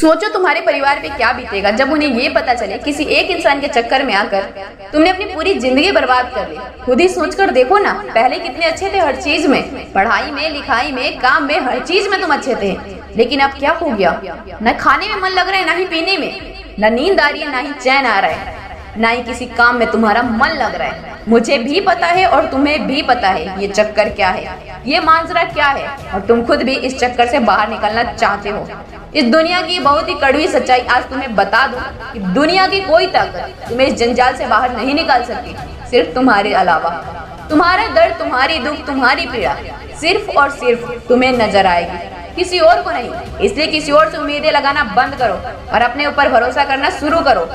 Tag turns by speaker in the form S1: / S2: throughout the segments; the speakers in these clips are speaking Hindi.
S1: सोचो तुम्हारे परिवार पे क्या बीतेगा जब उन्हें ये पता चले किसी एक इंसान के चक्कर में आकर तुमने अपनी पूरी जिंदगी बर्बाद कर ली। खुद ही सोचकर देखो ना, पहले कितने अच्छे थे हर चीज में, पढ़ाई में, लिखाई में, काम में, हर चीज में तुम अच्छे थे। लेकिन अब क्या हो गया? न खाने में मन लग रहा है, ना ही पीने में, न नींद आ रही है, ना ही चैन आ रहा है, ना ही किसी काम में तुम्हारा मन लग रहा है। मुझे भी पता है और तुम्हें भी पता है ये चक्कर क्या है, ये मांजरा क्या है, और तुम खुद भी इस चक्कर से बाहर निकलना चाहते हो। इस दुनिया की बहुत ही कड़वी सच्चाई आज तुम्हें बता दूं कि दुनिया की कोई ताकत तुम्हें इस जंजाल से बाहर नहीं निकाल सकती, सिर्फ तुम्हारे अलावा। तुम्हारा दर्द, तुम्हारी दुख, तुम्हारी पीड़ा सिर्फ और सिर्फ तुम्हें नजर आएगी, किसी और को नहीं। इसलिए किसी और से उम्मीदें लगाना बंद करो और अपने ऊपर भरोसा करना शुरू करो।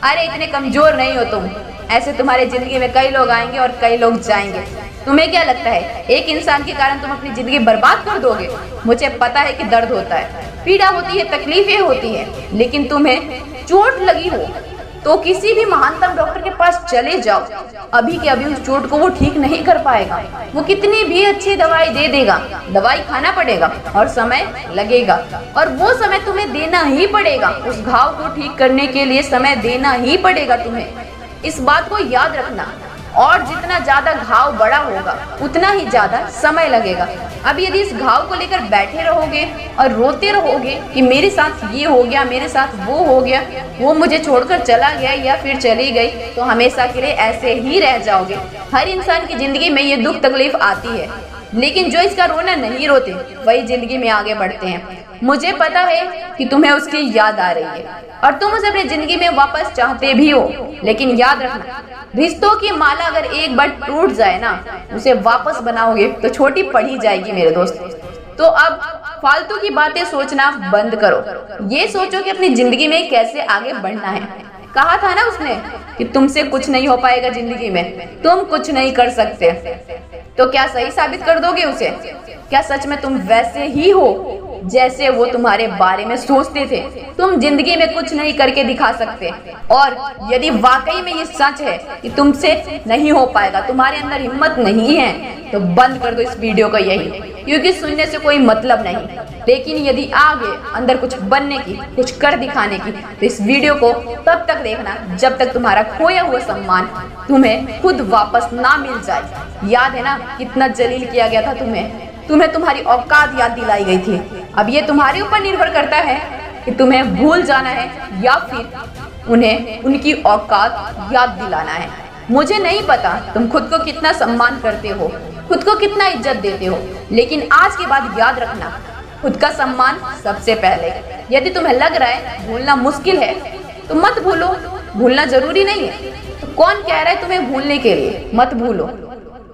S1: अरे इतने कमजोर नहीं हो तुम, ऐसे तुम्हारी जिंदगी में कई लोग आएंगे और कई लोग जाएंगे। तुम्हें क्या लगता है एक इंसान के कारण तुम अपनी जिंदगी बर्बाद कर दोगे? मुझे पता है कि दर्द होता है, पीड़ा होती है, तकलीफें होती है, लेकिन तुम्हें चोट लगी हो तो किसी भी महानतम डॉक्टर के पास चले जाओ, अभी के अभी उस चोट को वो ठीक नहीं कर पाएगा। वो कितनी भी अच्छी दवाई दे देगा, दवाई खाना पड़ेगा और समय लगेगा, और वो समय तुम्हें देना ही पड़ेगा। उस घाव को ठीक करने के लिए समय देना ही पड़ेगा तुम्हें, इस बात को याद रखना। और जितना ज्यादा घाव बड़ा होगा उतना ही ज्यादा समय लगेगा। अब यदि इस घाव को लेकर बैठे रहोगे और रोते रहोगे कि मेरे साथ ये हो गया, मेरे साथ वो हो गया, वो मुझे छोड़कर चला गया या फिर चली गई, तो हमेशा के लिए ऐसे ही रह जाओगे। हर इंसान की जिंदगी में ये दुख तकलीफ आती है, लेकिन जो इसका रोना नहीं रोते वही जिंदगी में आगे बढ़ते हैं। मुझे पता है कि तुम्हें उसकी याद आ रही है और तुम उसे अपनी जिंदगी में वापस चाहते भी हो, लेकिन याद रखना, रिश्तों की माला अगर एक बार टूट जाए ना, उसे वापस बनाओगे तो छोटी पड़ी जाएगी मेरे दोस्त। तो अब फालतू की बातें सोचना बंद करो, ये सोचो कि अपनी जिंदगी में कैसे आगे बढ़ना है। कहा था ना उसने कि तुमसे कुछ नहीं हो पाएगा जिंदगी में, तुम कुछ नहीं कर सकते, तो क्या सही साबित कर दोगे उसे? क्या सच में तुम वैसे ही हो जैसे वो तुम्हारे बारे में सोचते थे? तुम जिंदगी में कुछ नहीं करके दिखा सकते, और यदि वाकई में ये सच है कि तुमसे नहीं हो पाएगा, तुम्हारे अंदर हिम्मत नहीं है, तो बंद कर दो इस वीडियो को यही, क्योंकि सुनने से कोई मतलब नहीं। लेकिन यदि आगे अंदर कुछ बनने की, कुछ कर दिखाने की, तो इस वीडियो को तब तक देखना जब तक तुम्हारा खोया हुआ सम्मान तुम्हें खुद वापस ना मिल जाए। याद है ना कितना जलील किया गया था तुम्हें तुम्हारी औकात याद दिलाई गई थी। अब ये तुम्हारे ऊपर निर्भर करता है कि तुम्हें भूल जाना है या फिर उन्हें उनकी औकात याद दिलाना है। मुझे नहीं पता तुम खुद को कितना सम्मान करते हो, खुद को कितना इज्जत देते हो, लेकिन आज के बाद याद रखना, खुद का सम्मान सबसे पहले। यदि तुम्हें लग रहा है भूलना मुश्किल है तो मत भूलो, भूलना जरूरी नहीं है। तो कौन कह रहा है तुम्हें भूलने के लिए? मत भूलो,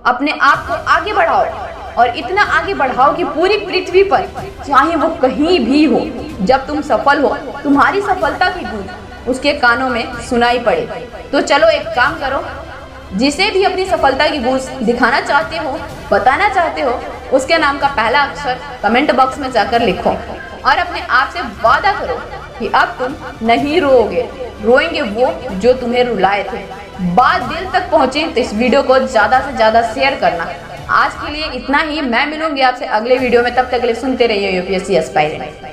S1: अपने आप को आगे बढ़ाओ, और इतना आगे बढ़ाओ कि पूरी पृथ्वी पर, चाहे वो कहीं भी हो, जब तुम सफल हो, तुम्हारी सफलता की गूंज उसके कानों में सुनाई पड़े। तो चलो एक काम करो, जिसे भी अपनी सफलता की गूंज दिखाना चाहते हो, बताना चाहते हो, उसके नाम का पहला अक्षर कमेंट बॉक्स में जाकर लिखो और अपने आप से वादा करो कि अब तुम नहीं रोओगे, रोएंगे वो जो तुम्हें रुलाए थे। बात दिल तक पहुंचे तो इस वीडियो को ज्यादा से ज्यादा शेयर करना। आज के लिए इतना ही, मैं मिलूंगी आपसे अगले वीडियो में, तब तक के लिए सुनते रहिए यूपीएससी एस्पायरेंट।